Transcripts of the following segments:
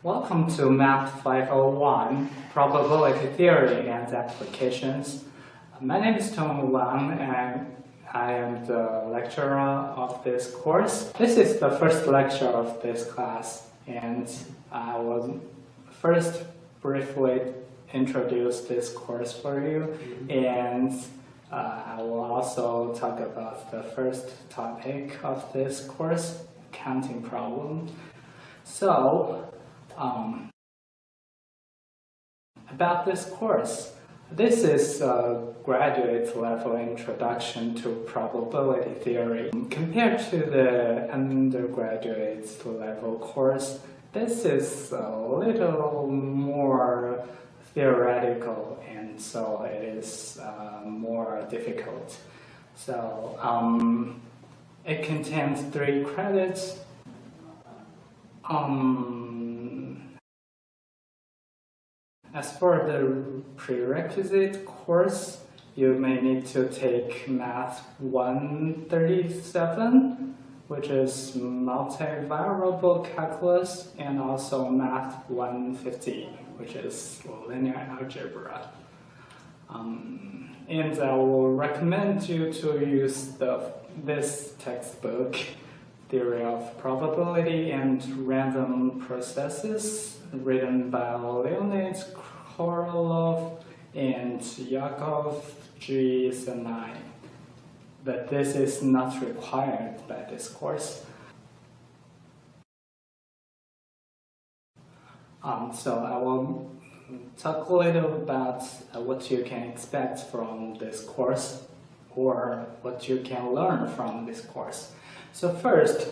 Welcome to Math 501, Probability Theory and Applications. My name is Tong Wang and I am the lecturer of this course. This is the first lecture of this class, and I will first briefly introduce this course for you, and I will also talk about the first topic of this course, counting problem. So, about this course, this is a graduate level introduction to probability theory. Compared to the undergraduate level course, this is a little more theoretical, and so it is more difficult. So it contains 3 credits. As for the prerequisite course, you may need to take Math 137, which is multivariable calculus, and also Math 150, which is linear algebra. And I will recommend you to use this textbook, Theory of Probability and Random Processes, written by Leonid Korolov and Yakov G. Sanai. But this is not required by this course. So I will talk a little about what you can expect from this course, or what you can learn from this course. So first,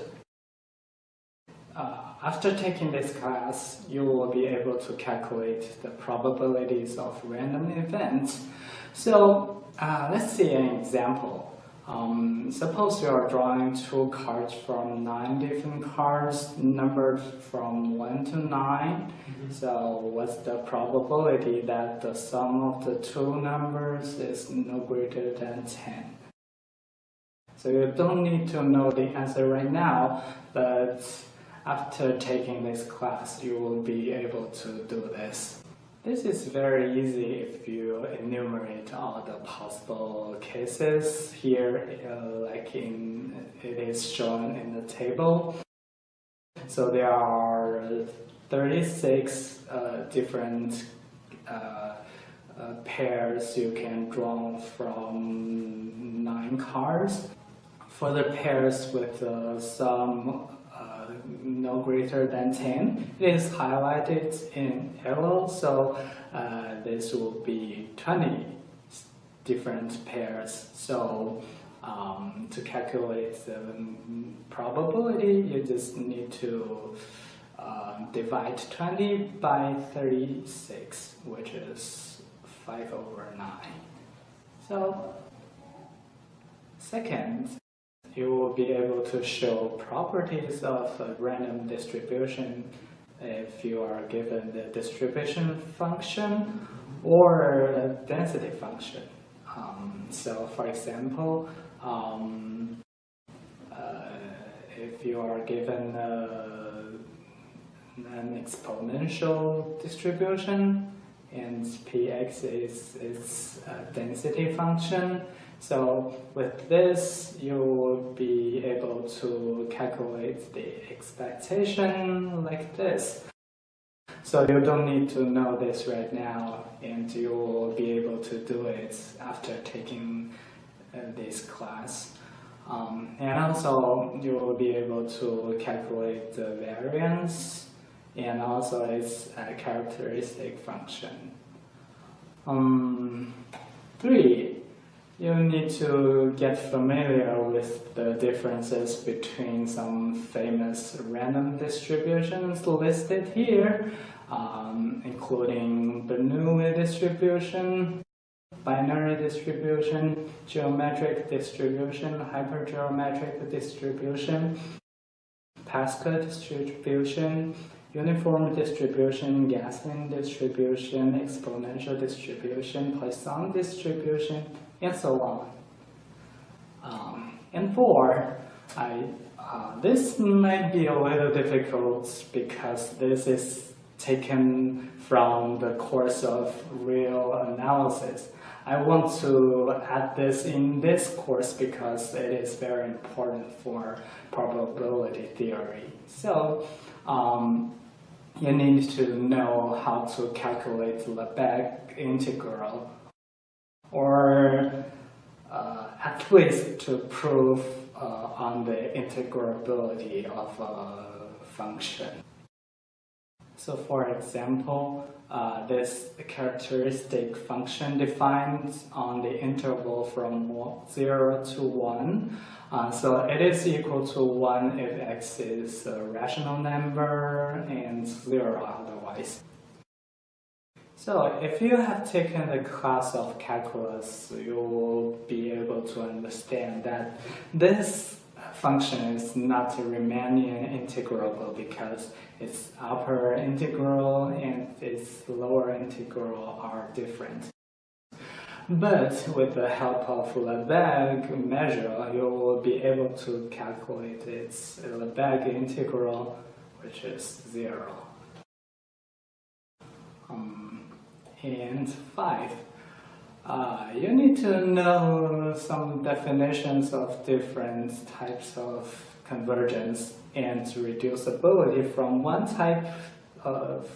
after taking this class, you will be able to calculate the probabilities of random events. So let's see an example. Suppose you are drawing 2 cards from 9 different cards, numbered from 1 to 9. So what's the probability that the sum of the 2 numbers is no greater than 10? So you don't need to know the answer right now, but after taking this class, you will be able to do this. This is very easy if you enumerate all the possible cases here, like it is shown in the table. So there are 36 different pairs you can draw from 9 cards. For the pairs with the sum no greater than 10, it is highlighted in yellow, so this will be 20 different pairs. So to calculate the probability, you just need to divide 20 by 36, which is 5/9. So second, you will be able to show properties of a random distribution if you are given the distribution function or a density function. So for example, if you are given an exponential distribution and px is its density function, so with this, you will be able to calculate the expectation like this. So you don't need to know this right now, and you will be able to do it after taking this class. And also, you will be able to calculate the variance and also its characteristic function. 3. You need to get familiar with the differences between some famous random distributions listed here, including Bernoulli distribution, binary distribution, geometric distribution, hypergeometric distribution, Pascal distribution, uniform distribution, Gaussian distribution, exponential distribution, Poisson distribution, and so on. And 4, this might be a little difficult because this is taken from the course of real analysis. I want to add this in this course because it is very important for probability theory. So you need to know how to calculate the Lebesgue integral, or at least to prove on the integrability of a function. So for example, this characteristic function defined on the interval from 0 to 1. So it is equal to 1 if x is a rational number and 0 otherwise. So if you have taken the class of calculus, you will be able to understand that this function is not Riemannian integrable because its upper integral and its lower integral are different. But with the help of Lebesgue measure, you will be able to calculate its Lebesgue integral, which is 0. And 5. You need to know some definitions of different types of convergence and reducibility from one type of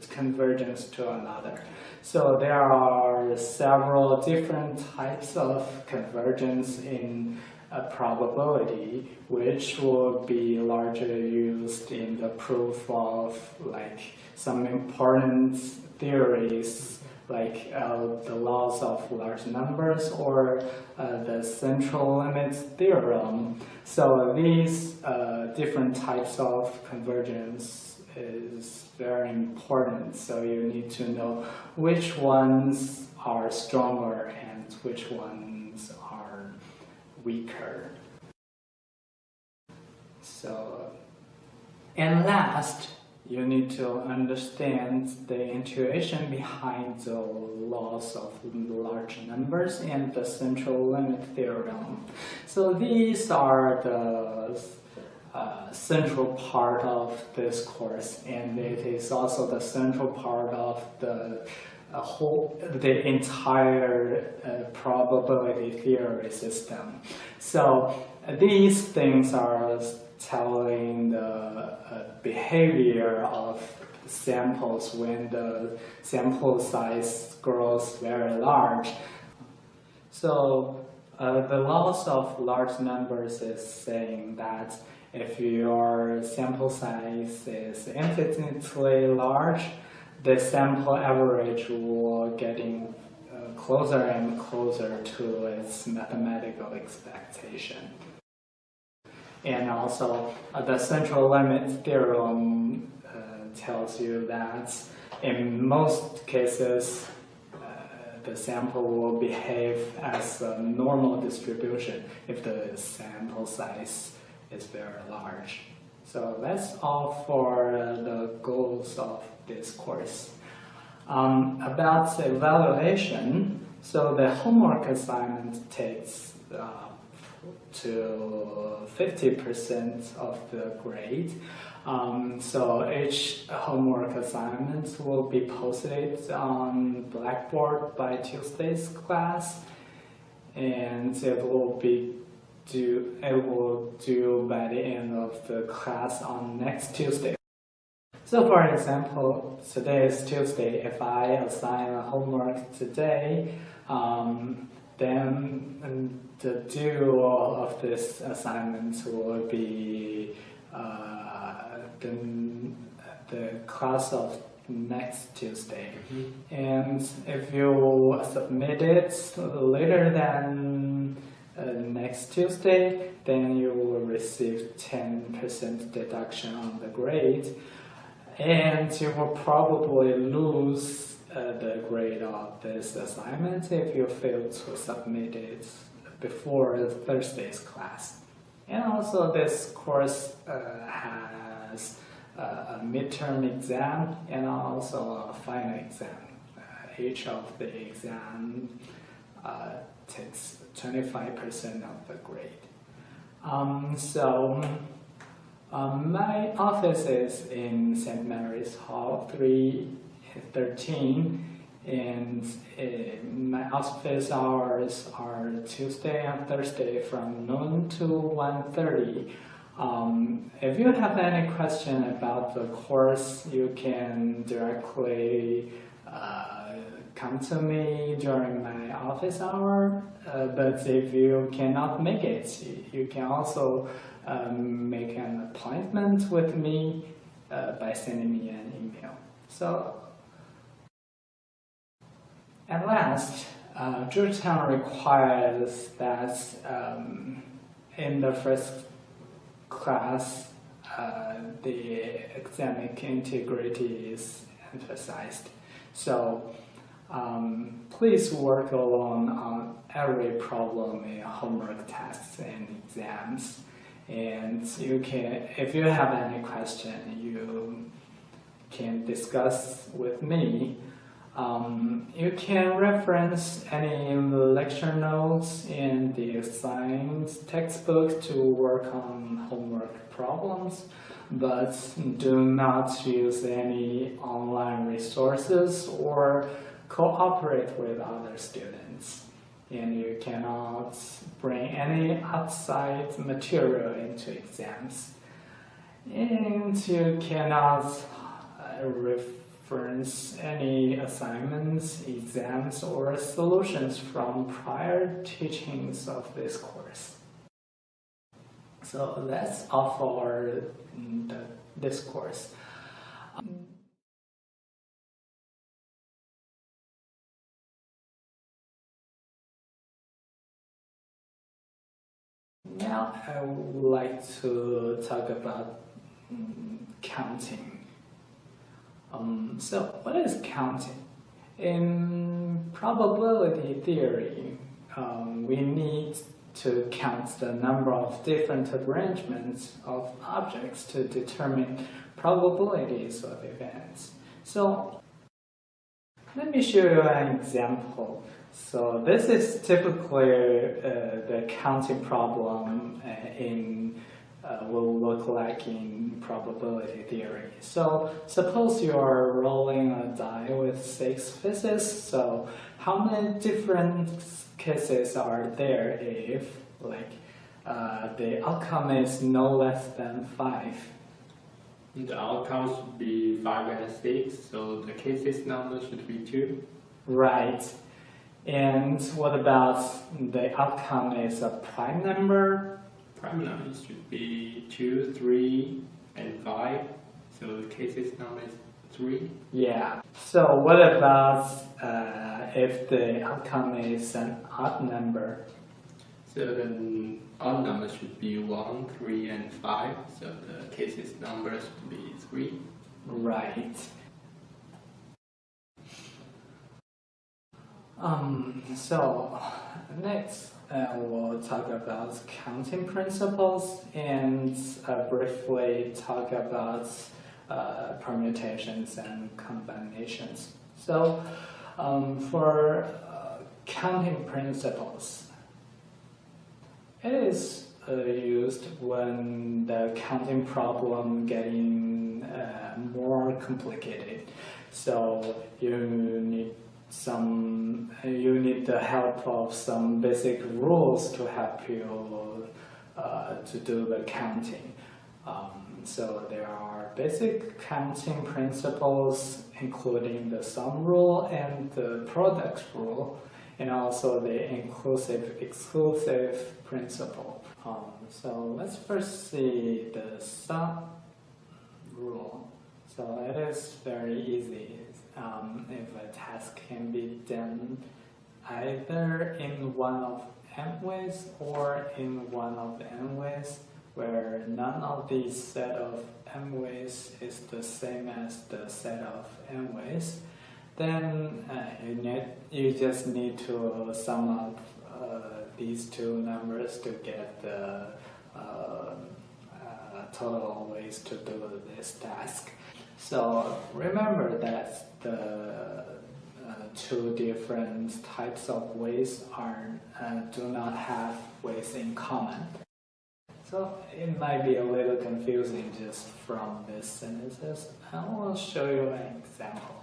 convergence to another. So there are several different types of convergence in a probability, which will be largely used in the proof of some important theories like the laws of large numbers or the central limit theorem. So these different types of convergence is very important. So you need to know which ones are stronger and which ones are weaker. So, and last, you need to understand the intuition behind the laws of large numbers and the central limit theorem. So these are the central part of this course, and it is also the central part of the entire probability theory system. So these things are telling the behavior of samples when the sample size grows very large. So the laws of large numbers is saying that if your sample size is infinitely large, the sample average will getting closer and closer to its mathematical expectation. And also, the central limit theorem tells you that in most cases, the sample will behave as a normal distribution if the sample size is very large. So that's all for the goals of this course. About evaluation, so the homework assignment takes to 50% of the grade. So each homework assignment will be posted on Blackboard by Tuesday's class, and it will due by the end of the class on next Tuesday. So for example, today is Tuesday. If I assign a homework today, then the due of this assignment will be the class of next Tuesday. And if you submit it later than next Tuesday, then you will receive 10% deduction on the grade, and you will probably lose the grade of this assignment if you fail to submit it before Thursday's class. And also this course has a midterm exam and also a final exam. Each of the exam takes 25% of the grade. So My office is in St. Mary's Hall 313, and my office hours are Tuesday and Thursday from noon to 1:30. If you have any question about the course, you can directly come to me during my office hour. But if you cannot make it, you can also make an appointment with me by sending me an email. So, at last, Georgetown requires that in the first class, the academic integrity is emphasized. So, please work alone on every problem in homework tests and exams. And you can, if you have any question, you can discuss with me. You can reference any lecture notes in the assigned textbook to work on homework problems, but do not use any online resources or cooperate with other students. And you cannot bring any outside material into exams. And you cannot reference any assignments, exams, or solutions from prior teachings of this course. So that's all for this course. Now I would like to talk about counting. So what is counting? In probability theory, we need to count the number of different arrangements of objects to determine probabilities of events. So let me show you an example. So this is typically the counting problem will look like in probability theory. So suppose you are rolling a die with 6 pieces. So how many different cases are there if the outcome is no less than 5? The outcome should be 5 and 6, so the cases number should be 2. Right. And what about the outcome is a prime number? Prime number should be 2, 3, and 5, so the cases number is 3. Yeah. So what about if the outcome is an odd number? So the odd number should be 1, 3, and 5, so the cases number should be 3. Right. So next we'll talk about counting principles and briefly talk about permutations and combinations. So for counting principles, it is used when the counting problem getting more complicated. So you need the help of some basic rules to help you to do the counting. So there are basic counting principles, including the sum rule and the product rule, and also the exclusive principle. So let's first see the sum rule. So it is very easy. If a task can be done either in one of n ways or in one of n ways, where none of these set of n ways is the same as the set of n ways, then you just need to sum up these two numbers to get the total ways to do this task. So remember that the two different types of ways do not have ways in common. So it might be a little confusing just from these sentences. I will show you an example.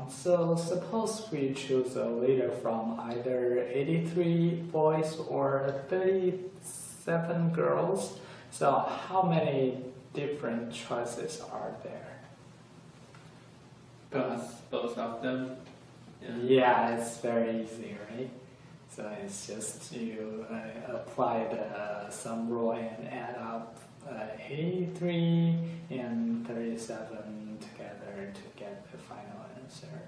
So suppose we choose a leader from either 83 boys or 37 girls. So how many different choices are there? Both of them. Yeah, it's very easy, right? So it's just you apply the sum rule and add up 83 and 37 together to get the final answer.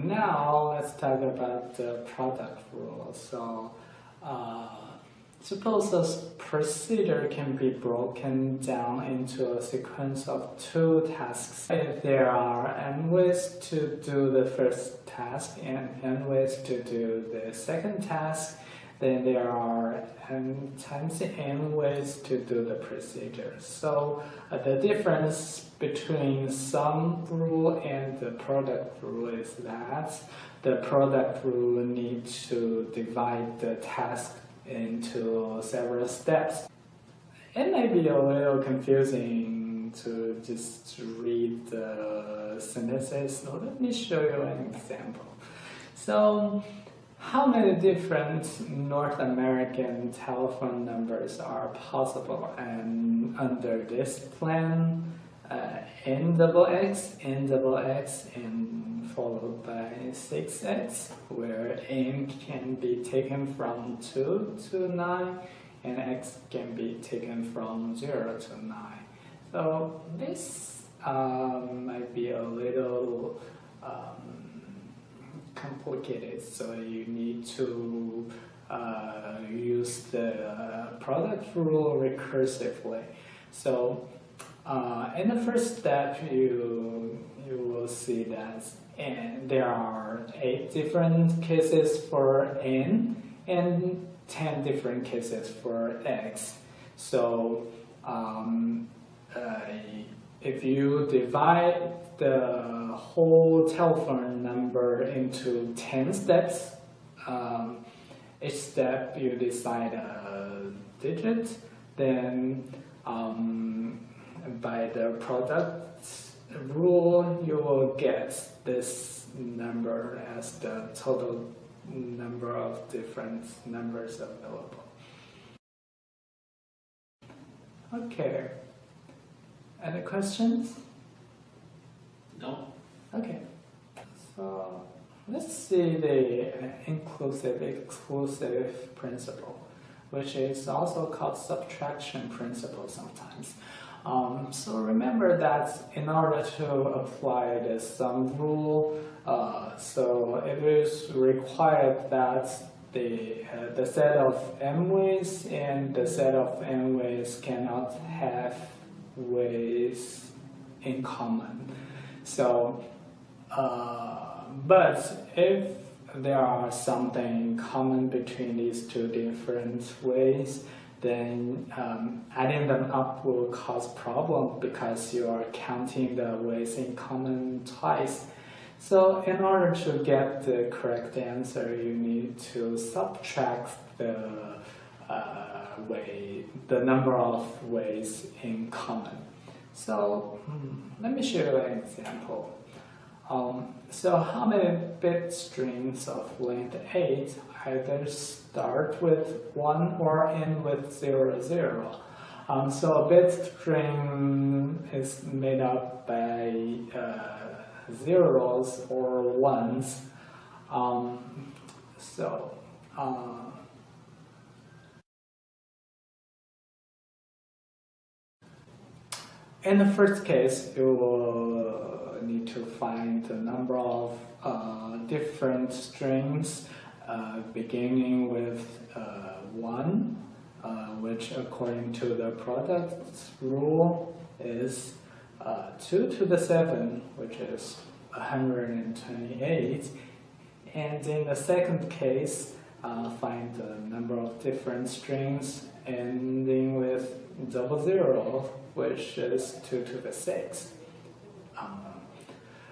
Now let's talk about the product rule. So suppose this procedure can be broken down into a sequence of 2 tasks. If there are n ways to do the first task and n ways to do the second task, then there are n times n ways to do the procedure. So the difference between sum rule and the product rule is that the product rule needs to divide the task into several steps. It may be a little confusing to just read the sentences, so let me show you an example. So, how many different North American telephone numbers are possible? And under this plan, NXX, NXX, and followed by 6X, where N can be taken from 2 to 9, and X can be taken from 0 to 9. So this might be a little complicated, so you need to use the product rule recursively. So in the first step, you will see that there are 8 different cases for n and 10 different cases for x. So if you divide the whole telephone number into 10 steps, each step you decide a digit, then by the product rule, you will get this number as the total number of different numbers available. Okay. Any questions? No. Okay. So let's see the inclusive-exclusive principle, which is also called subtraction principle sometimes. So remember that in order to apply the sum rule, so it is required that the set of m ways and the set of n ways cannot have ways in common. So, but if there are something common between these 2 different ways, then adding them up will cause problem because you are counting the ways in common twice. So in order to get the correct answer, you need to subtract the number of ways in common. So let me show you an example. So how many bit strings of length 8 either start with 1 or end with 0, 0? So a bit string is made up by zeros or ones. In the first case, you will need to find the number of different strings beginning with 1, which according to the product rule is 2 to the 7, which is 128. And in the second case, find the number of different strings ending with 00, which is 2 to the 6.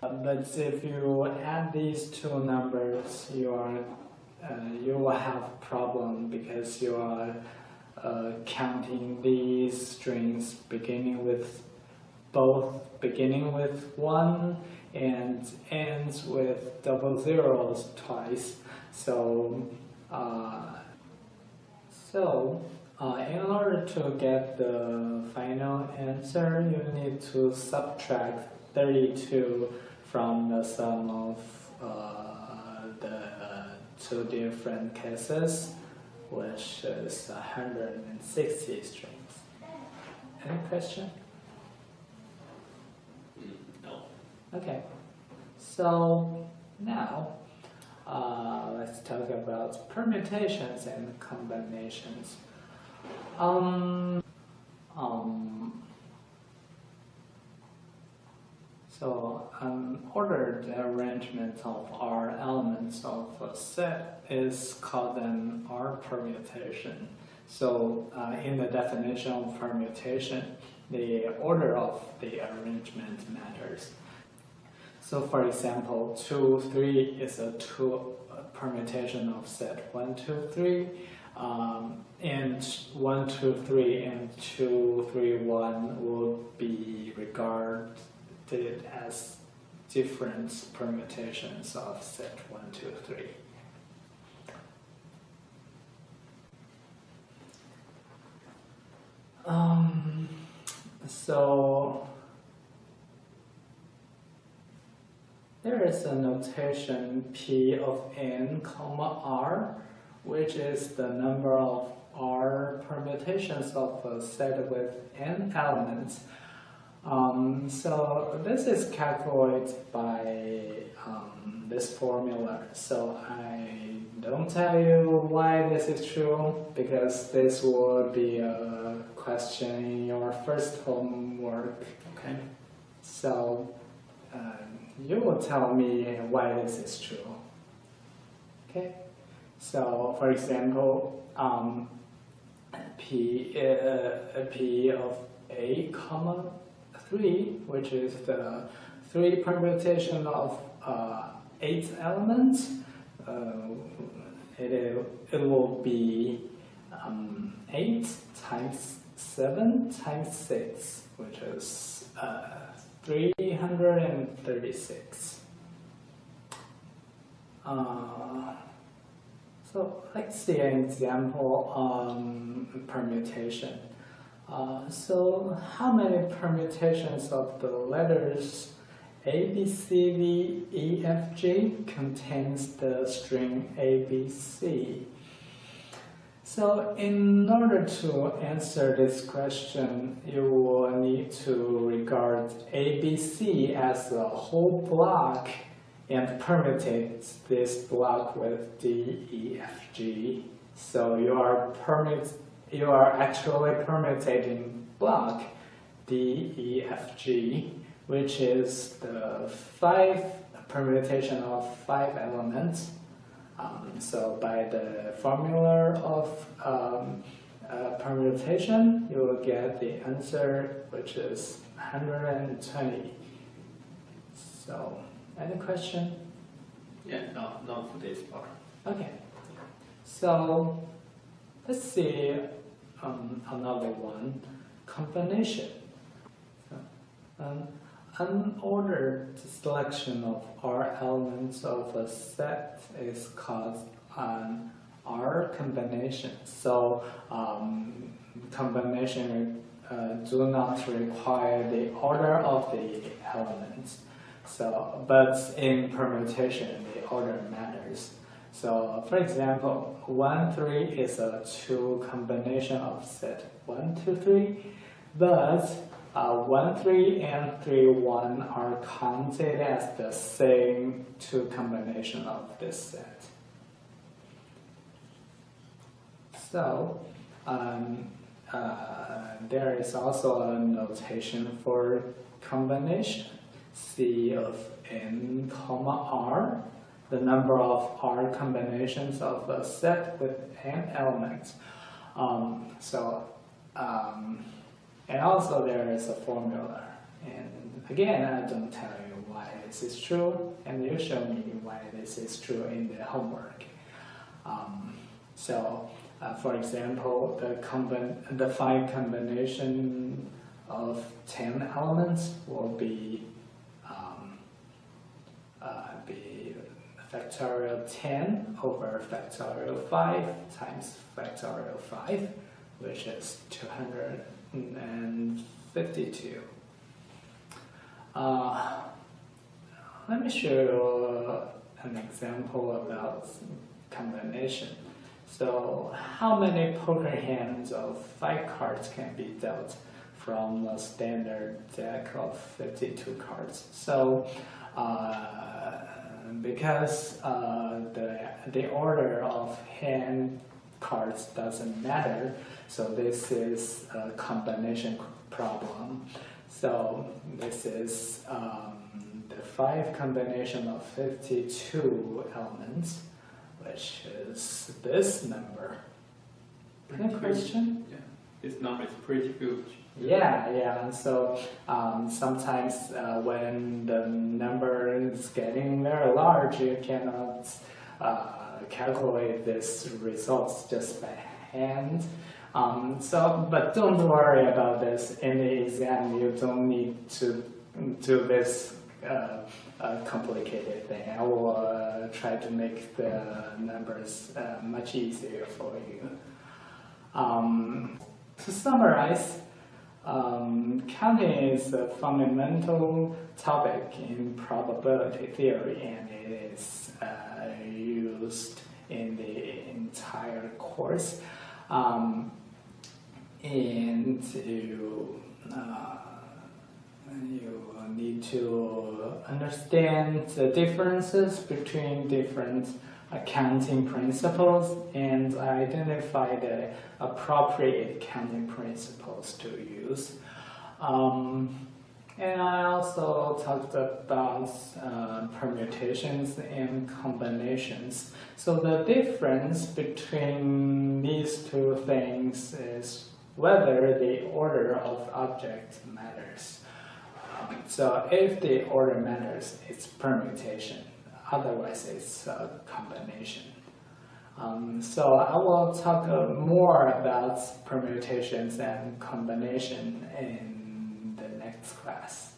But if you add these 2 numbers, you are you will have a problem because you are counting these strings beginning with 1 and ends with double zeros twice. So in order to get the final answer, you need to subtract 32 from the sum of the two different cases, which is 160 strings. Any question? No. Okay, so now let's talk about permutations and combinations. So an ordered arrangement of R elements of a set is called an R permutation. So in the definition of permutation, the order of the arrangement matters. So for example, 2, 3 is a permutation of set 1, 2, 3, and 1, 2, 3 and 2, 3, 1 will be regarded as different permutations of set 1, 2, 3. So there is a notation P of n, R, which is the number of R permutations of a set with n elements. So this is calculated by this formula. So I don't tell you why this is true, because this will be a question in your first homework. Okay. So you will tell me why this is true. Okay. So for example, P of A, 3, which is the 3 permutation of 8 elements, it will be 8 times 7 times 6, which is 336. So let's see an example on permutation. So how many permutations of the letters A, B, C, D, E, F, G contains the string ABC? So in order to answer this question, you will need to regard ABC as a whole block and permutate this block with D, E, F, G. So you are actually permutating block D, E, F, G, which is the 5 permutation of 5 elements. So by the formula of permutation, you will get the answer, which is 120. So, any question? Yeah, not for this part. Okay. So, let's see another one, combination. Unordered selection of R elements of a set is called an R combination. So combination do not require the order of the elements. So, but in permutation, the order matters. So, for example, 1, 3 is a 2 combination of set 1, 2, 3, but 1, 3 and 3, 1 are counted as the same 2 combination of this set. So, there is also a notation for combination. C of n, R, the number of R combinations of a set with n elements. And also there is a formula. And again, I don't tell you why this is true, and you show me why this is true in the homework. For example, the 5 combination of 10 elements will be factorial 10 over factorial 5 times factorial 5, which is 252. Let me show you an example about combination. So, how many poker hands of 5 cards can be dealt from a standard deck of 52 cards? So, because the order of hand cards doesn't matter, so this is a combination problem. So this is the 5 combination of 52 elements, which is this number. Any question? Yeah, this number is pretty huge. Yeah. So sometimes when the number is getting very large, you cannot calculate this results just by hand. But don't worry about this. In the exam, you don't need to do this complicated thing. I will try to make the numbers much easier for you. To summarize, counting is a fundamental topic in probability theory, and it is used in the entire course. And you need to understand the differences between different accounting principles and identify the appropriate accounting principles to use. And I also talked about permutations and combinations. So the difference between these two things is whether the order of objects matters. So if the order matters, it's permutation. Otherwise, it's a combination. So I will talk more about permutations and combination in the next class.